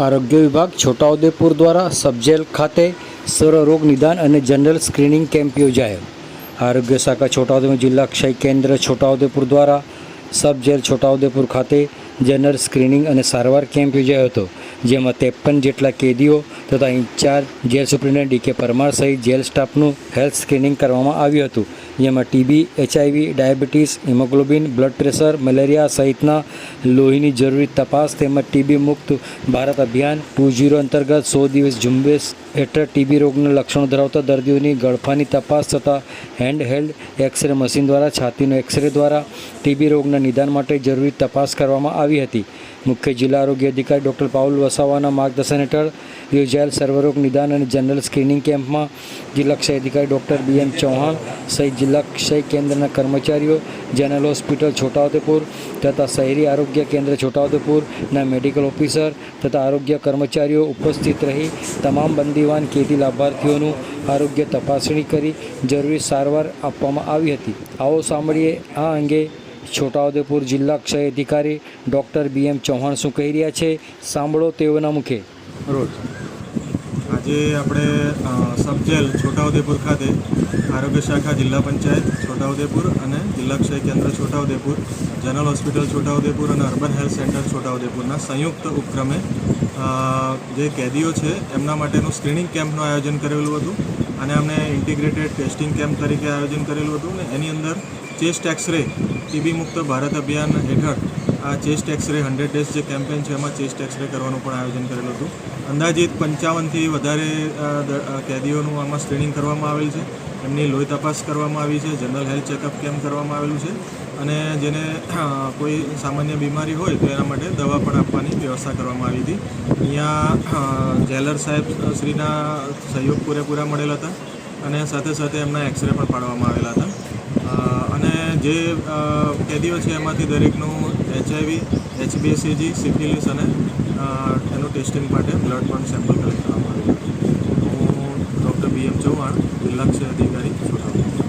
આરોગ્ય વિભાગ છોટાઉદેપુર દ્વારા સબજેલ ખાતે સર્વરોગ નિદાન અને જનરલ સ્ક્રીનિંગ કેમ્પ યોજાયો। આરોગ્ય શાખા છોટાઉદેપુર જિલ્લા ક્ષય કેન્દ્ર છોટાઉદેપુર દ્વારા સબજેલ છોટાઉદેપુર ખાતે જનરલ સ્ક્રીનિંગ અને સારવાર કેમ્પ યોજાયો હતો, જેમાં 53 જેટલા કેદીઓ તથા ઇન્ચાર્જ જેલ સુપ્રિન્ટેન્ડન્ટ ડી.કે. પરમાર સહિત જેલ સ્ટાફનું હેલ્થ સ્ક્રીનિંગ કરવામાં આવ્યું હતું, જેમાં TB, HIV, diabetes, haemoglobin, blood pressure, malaria સહિતના લોહીની જરૂરી તપાસ તેમજ ટીબી મુક્ત ભારત અભિયાન 2.0 અંતર્ગત 100 દિવસ ઝુંબેશ હેઠળ ટીબી રોગના લક્ષણો ધરાવતા દર્દીઓની ગળફાની તપાસ તથા હેન્ડહેલ્ડ એક્સરે મશીન દ્વારા છાતીનો એક્સરે દ્વારા ટીબી રોગના નિદાન માટે જરૂરી તપાસ કરવામાં આવી હતી। મુખ્ય જિલ્લા આરોગ્ય અધિકારી ડૉક્ટર પાઉલ વસાવાના માર્ગદર્શન હેઠળ યોજાયેલ સર્વરોગ નિદાન અને જનરલ સ્ક્રીનિંગ કેમ્પમાં જિલ્લા ક્ષય અધિકારી ડૉક્ટર બી.એમ. ચૌહાણ સહિત જિલ્લા ક્ષય કેન્દ્રના કર્મચારીઓ, જનરલ હોસ્પિટલ છોટાઉદેપુર તથા શહેરી આરોગ્ય કેન્દ્ર છોટાઉદેપુરના મેડિકલ ઓફિસર તથા આરોગ્ય કર્મચારીઓ ઉપસ્થિત રહી તમામ બંદીવાન કેદી લાભાર્થીઓનું આરોગ્ય તપાસણી કરી જરૂરી સારવાર આપવામાં આવી હતી। આવો સાંભળીએ આ અંગે છોટાઉદેપુર જિલ્લા ક્ષય અધિકારી ડૉક્ટર બી.એમ. ચૌહાણ શું કહી રહ્યા છે, સાંભળો તેઓના મુખે। આજે આપણે સબજેલ છોટાઉદેપુર ખાતે આરોગ્ય શાખા જિલ્લા પંચાયત છોટાઉદેપુર અને જિલ્લા ક્ષય કેન્દ્ર છોટાઉદેપુર, જનરલ હોસ્પિટલ છોટાઉદેપુર અને અર્બન હેલ્થ સેન્ટર છોટાઉદેપુરના સંયુક્ત ઉપક્રમે જે કેદીઓ છે એમના માટેનું સ્ક્રીનિંગ કેમ્પનું આયોજન કરેલું હતું અને અમને ઇન્ટિગ્રેટેડ ટેસ્ટિંગ કેમ્પ તરીકે આયોજન કરેલું હતું ને એની અંદર ચેસ્ટ એક્સરે ટીબી મુક્ત ભારત અભિયાન હેઠળ આ ચેસ્ટ એક્સરે 100 ડેઝ જે કેમ્પેન છે એમાં ચેસ્ટ એક્સરે કરવાનું પણ આયોજન કરેલું હતું। અંદાજિત 55થી વધારે કેદીઓનું આમાં સ્ક્રીનિંગ કરવામાં આવેલ છે, એમની લોહી તપાસ કરવામાં આવી છે, જનરલ હેલ્થ ચેકઅપ કેમ્પ કરવામાં આવેલું છે અને જેને કોઈ સામાન્ય બીમારી હોય તો એના માટે દવા પણ આપવાની વ્યવસ્થા કરવામાં આવી હતી। અહીંયા જેલર સાહેબ શ્રીના સહયોગ પૂરેપૂરા મળેલા હતા અને સાથે સાથે એમના એક્સરે પણ પાડવામાં આવેલા હતા અને જે કેદીઓ છે એમાંથી દરેકનું એચઆઈવી, એચબીએસીજી, સિફિલિસ અને એનું ટેસ્ટિંગ માટે બ્લડ પણ સેમ્પલ કલેક્ટ કરવામાં આવ્યું હતું। હું ડૉક્ટર બી.એમ. ચૌહાણ, જિલ્લા ક્ષય અધિકારી છોટાઉદેપુર।